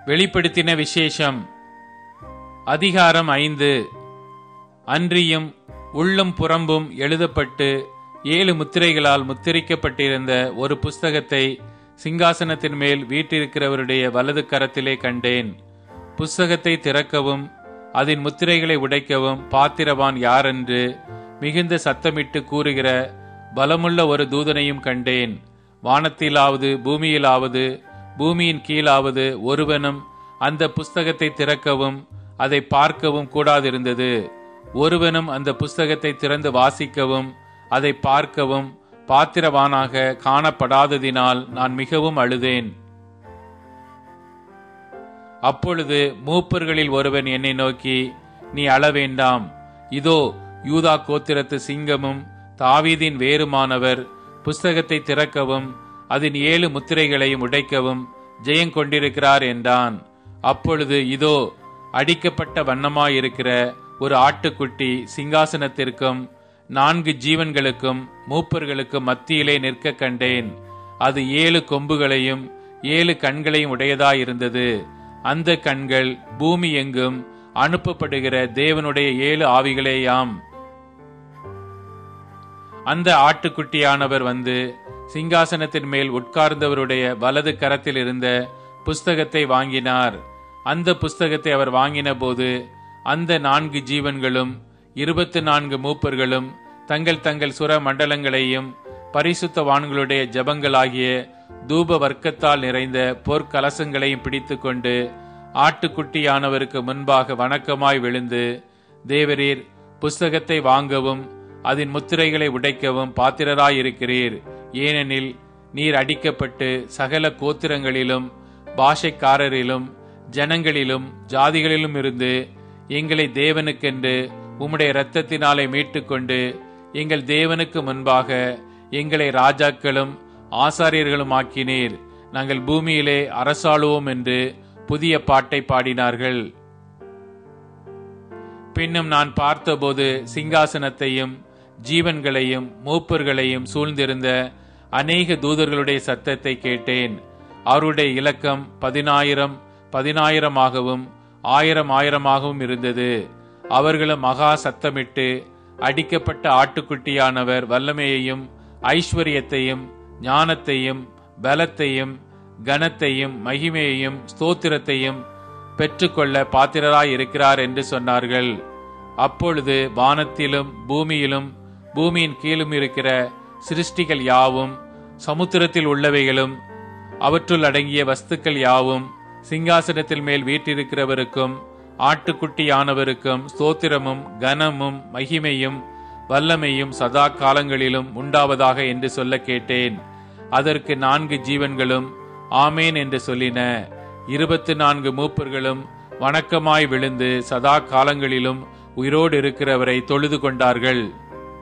வெளிப்படுத்தின விசேஷம். அதிகாரம் 5. அன்றியும் உள்ளும் புறம்பும் எழுதப்பட்டு 7 முத்திரைகளால் முத்திரிக்கப்பட்டிருந்த ஒரு புஸ்தகத்தை சிங்காசனத்தின் மேல் வீற்றிருக்கிறவருடைய வலது கரத்திலே கண்டேன். புஸ்தகத்தை திறக்கவும் அதன் முத்திரைகளை உடைக்கவும் பாத்திரவான் யாரென்று மிகுந்த சத்தமிட்டு கூறுகிற பலமுள்ள ஒரு தூதனையும் கண்டேன். வானத்திலாவது பூமியிலாவது பூமியின் கீழாவது ஒருவனும் அந்த புஸ்தகத்தை திறக்கவும் அதை பார்க்கவும் கூடாதிருந்தது. ஒருவனும் அந்த புஸ்தகத்தை திறந்து வாசிக்கவும் அதை பார்க்கவும் பாத்திரவானாக காணப்படாததினால் நான் மிகவும் அழுதேன். அப்பொழுது மூப்பர்களில் ஒருவன் என்னை நோக்கி, நீ அழ வேண்டாம். இதோ யூதா கோத்திரத்து சிங்கமும் தாவீதின் வேருமானவர் புஸ்தகத்தை திறக்கவும் அதன் 7 முத்திரைகளையும் உடைக்கவும் ஜெயங்கொண்டிருக்கிறார் என்றான். அப்பொழுது இதோ அடிக்கப்பட்ட வண்ணமாயிருக்கிற ஒரு ஆட்டுக்குட்டி சிங்காசனத்திற்கும் 4 ஜீவன்களுக்கும் மூப்பர்களுக்கும் மத்தியிலே நிற்க கண்டேன். அது 7 கொம்புகளையும் 7 கண்களையும் உடையதாயிருந்தது. அந்த கண்கள் பூமி எங்கும் அனுப்பப்படுகிற தேவனுடைய 7 ஆவிகளேயாம். அந்த ஆட்டுக்குட்டியானவர் வந்து சிங்காசனத்தின் மேல் உட்கார்ந்தவருடைய வலது கரத்தில் இருந்த புஸ்தகத்தை வாங்கினார். அந்த புஸ்தகத்தை அவர் வாங்கின போது அந்த 4 ஜீவன்களும் 24 மூப்பர்களும் தங்கள் தங்கள் சுர மண்டலங்களையும் பரிசுத்தவான்களுடைய ஜபங்களாகிய தூப வர்க்கத்தால் நிறைந்த பொற்கலசங்களையும் பிடித்து கொண்டு ஆட்டுக்குட்டியானவருக்கு முன்பாக வணக்கமாய் விழுந்து, தேவரீர் புஸ்தகத்தை வாங்கவும் அதன் முத்திரைகளை உடைக்கவும் பாத்திரராயிருக்கிறீர். ஏனெனில் நீர் அடிக்கப்பட்டு சகல கோத்திரங்களிலும் பாஷைக்காரரிலும் ஜனங்களிலும் ஜாதிகளிலும் இருந்து எங்களை தேவனுக்கென்று உம்முடைய இரத்தத்தினாலே மீட்டுக்கொண்டு எங்கள் தேவனுக்கு முன்பாக எங்களை ராஜாக்களும் ஆசாரியர்களும் ஆக்கினீர். நாங்கள் பூமியிலே அரசாளுவோம் என்று புதிய பாட்டை பாடினார்கள். பின்னும் நான் பார்த்தபோது சிங்காசனத்தையும் ஜீவன்களையும் மூப்பர்களையும் சூழ்ந்திருந்த அநேக தூதர்களுடைய சத்தத்தை கேட்டேன். அவருடைய இலக்கம் 10,000 1000 இருந்தது. அவர்களும் மகா சத்தமிட்டு, அடிக்கப்பட்ட ஆட்டுக்குட்டியானவர் வல்லமையையும் ஐஸ்வர்யத்தையும் ஞானத்தையும் பலத்தையும் கனத்தையும் மகிமையையும் ஸ்தோத்திரத்தையும் பெற்றுக்கொள்ள பாத்திரராய் இருக்கிறார் என்று சொன்னார்கள். அப்பொழுது வானத்திலும் பூமியிலும் பூமியின் கீழும் இருக்கிற சிருஷ்டிகள் யாவும், சமுத்திரத்தில் உள்ளவைகளும் அவற்றுள் அடங்கிய வஸ்துக்கள் யாவும் சிங்காசனத்தில் மேல் வீற்றிருக்கிறவருக்கும் ஆட்டுக்குட்டியானவருக்கும் ஸ்தோத்திரமும் கனமும் மகிமையும் வல்லமையும் சதா காலங்களிலும் உண்டாவதாக என்று சொல்ல கேட்டேன். அதற்கு 4 ஜீவன்களும் ஆமேன் என்று சொல்லின. 24 மூப்பர்களும் வணக்கமாய் விழுந்து சதா காலங்களிலும் உயிரோடு இருக்கிறவரை தொழுது கொண்டார்கள்.